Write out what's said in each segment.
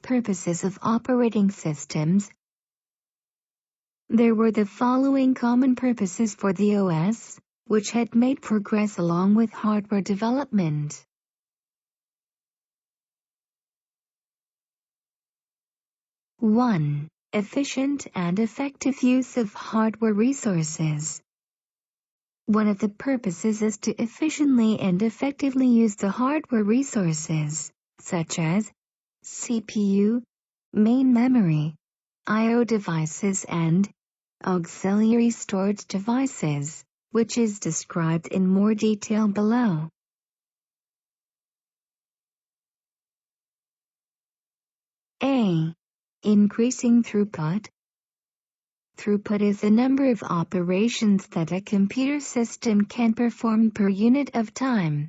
Purposes of operating systems. There were the following common purposes for the OS, which had made progress along with hardware development. One, efficient and effective use of hardware resources. One of the purposes is to efficiently and effectively use the hardware resources, such as CPU, main memory, I/O devices and auxiliary storage devices, which is described in more detail below. A. Increasing throughput. Throughput is the number of operations that a computer system can perform per unit of time.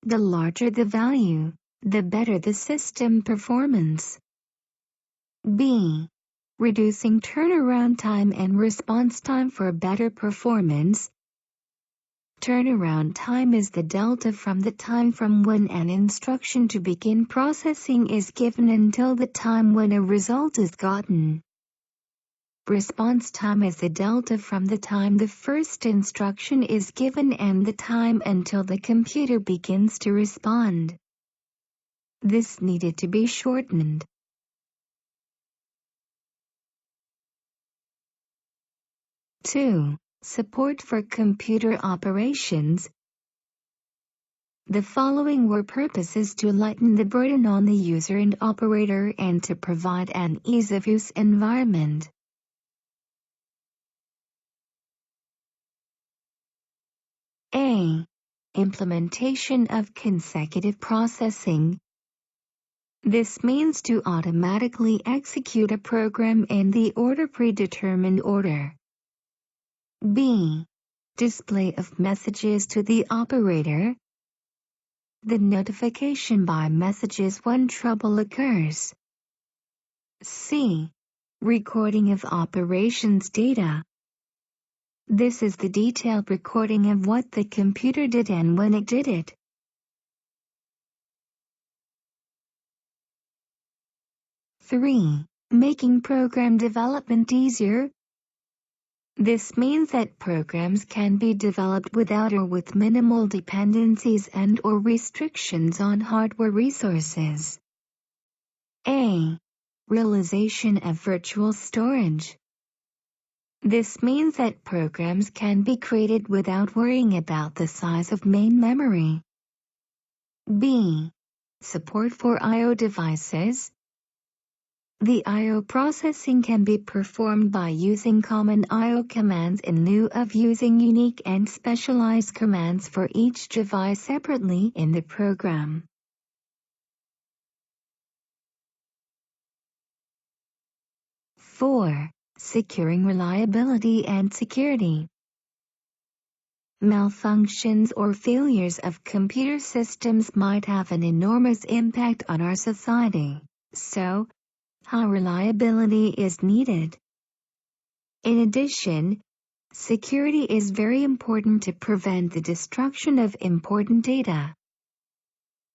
The larger the value, the better the system performance. B. Reducing turnaround time and response time for better performance. Turnaround time is the delta from the time from when an instruction to begin processing is given until the time when a result is gotten. Response time is the delta from the time the first instruction is given and the time until the computer begins to respond. This needed to be shortened. Two, support for computer operations. The following were purposes to lighten the burden on the user and operator and to provide an ease-of-use environment. A. Implementation of consecutive processing. This means to automatically execute a program in the predetermined order. B. Display of messages to the operator. The notification by messages when trouble occurs. C. Recording of operations data. This is the detailed recording of what the computer did and when it did it. Three, making program development easier. This means that programs can be developed without or with minimal dependencies and/or restrictions on hardware resources. A. Realization of virtual storage. This means that programs can be created without worrying about the size of main memory. B. Support for I/O devices. The I/O processing can be performed by using common I/O commands in lieu of using unique and specialized commands for each device separately in the program. Four, securing reliability and security. Malfunctions or failures of computer systems might have an enormous impact on our society, so high reliability is needed. In addition, security is very important to prevent the destruction of important data.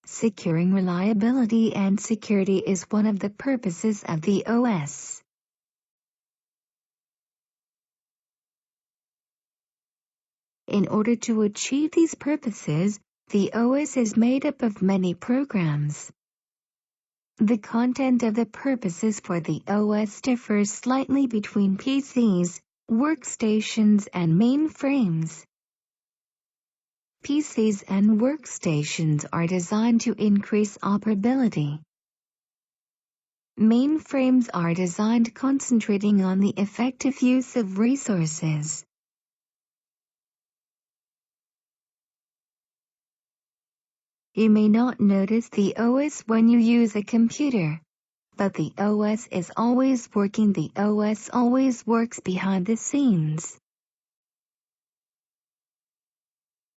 Securing reliability and security is one of the purposes of the OS. In order to achieve these purposes, the OS is made up of many programs. The content of the purposes for the OS differs slightly between PCs, workstations, and mainframes. PCs and workstations are designed to increase operability. Mainframes are designed concentrating on the effective use of resources. You may not notice the OS when you use a computer, but the OS is always working. The OS always works behind the scenes.